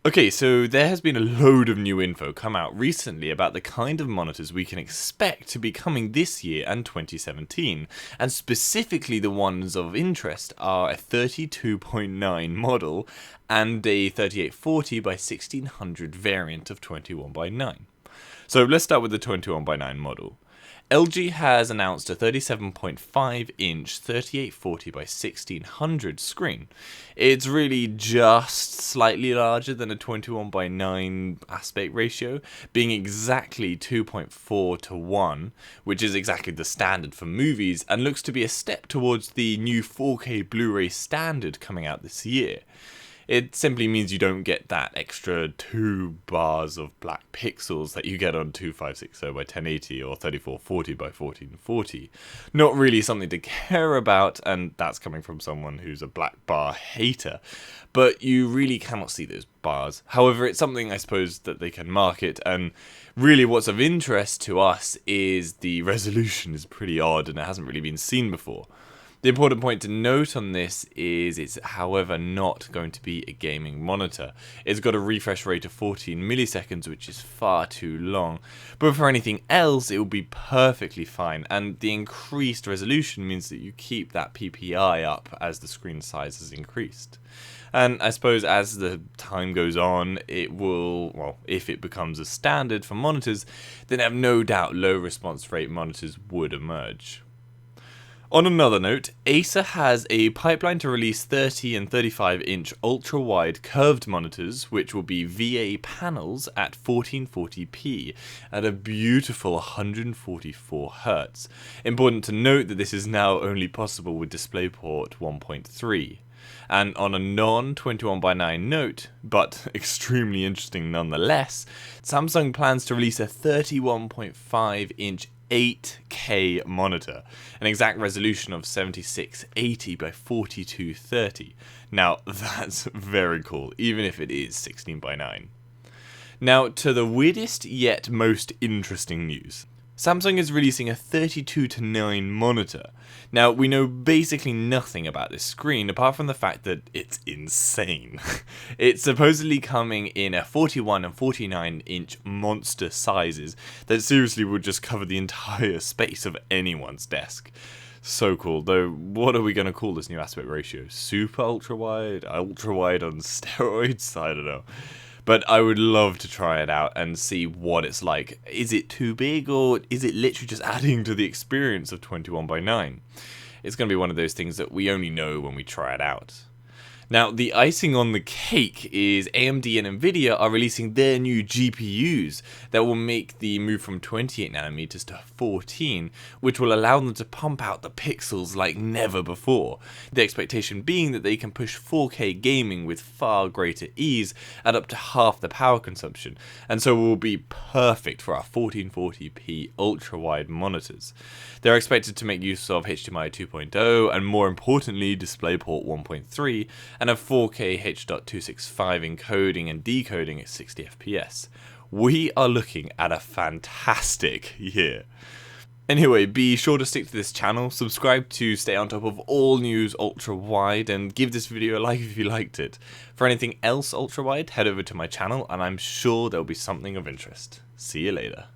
Okay, so there has been a load of new info come out recently about the kind of monitors we can expect to be coming this year and 2017, and specifically the ones of interest are a 32.9 model and a 3840 by 1600 variant of 21:9. So let's start with the 21:9 model. LG has announced a 37.5-inch 3840 by 1600 screen. It's really just slightly larger than a 21:9 aspect ratio, being exactly 2.4 to 1, which is exactly the standard for movies, and looks to be a step towards the new 4K Blu-ray standard coming out this year. It simply means you don't get that extra 2 bars of black pixels that you get on 2560 by 1080 or 3440 by 1440. Not really something to care about, and that's coming from someone who's a black bar hater. But you really cannot see those bars. However, it's something I suppose that they can market, and really what's of interest to us is the resolution is pretty odd and it hasn't really been seen before. The important point to note on this is it's however not going to be a gaming monitor. It's got a refresh rate of 14 milliseconds, which is far too long, but for anything else it will be perfectly fine, and the increased resolution means that you keep that PPI up as the screen size has increased. And I suppose as the time goes on, it will, well, if it becomes a standard for monitors, then I have no doubt low response rate monitors would emerge. On another note, Acer has a pipeline to release 30 and 35-inch ultra-wide curved monitors, which will be VA panels at 1440p at a beautiful 144Hz. Important to note that this is now only possible with DisplayPort 1.3. And on a non-21:9 note, but extremely interesting nonetheless, Samsung plans to release a 31.5-inch 8K monitor, an exact resolution of 7680 by 4230. Now that's very cool, even if it is 16:9. Now to the weirdest yet most interesting news. Samsung is releasing a 32:9 monitor. Now, we know basically nothing about this screen apart from the fact that it's insane. It's supposedly coming in a 41 and 49-inch monster sizes that seriously would just cover the entire space of anyone's desk. So cool, though what are we going to call this new aspect ratio? Super ultra wide? Ultra wide on steroids? I don't know. But I would love to try it out and see what it's like. Is it too big, or is it literally just adding to the experience of 21:9? It's going to be one of those things that we only know when we try it out. Now, the icing on the cake is AMD and Nvidia are releasing their new GPUs that will make the move from 28nm to 14, which will allow them to pump out the pixels like never before. The expectation being that they can push 4K gaming with far greater ease at up to half the power consumption, and so will be perfect for our 1440p ultra-wide monitors. They're expected to make use of HDMI 2.0 and, more importantly, DisplayPort 1.3, and a 4K H.265 encoding and decoding at 60 FPS. We are looking at a fantastic year. Anyway, be sure to stick to this channel, subscribe to stay on top of all news ultra-wide, and give this video a like if you liked it. For anything else ultra-wide, head over to my channel and I'm sure there'll be something of interest. See you later.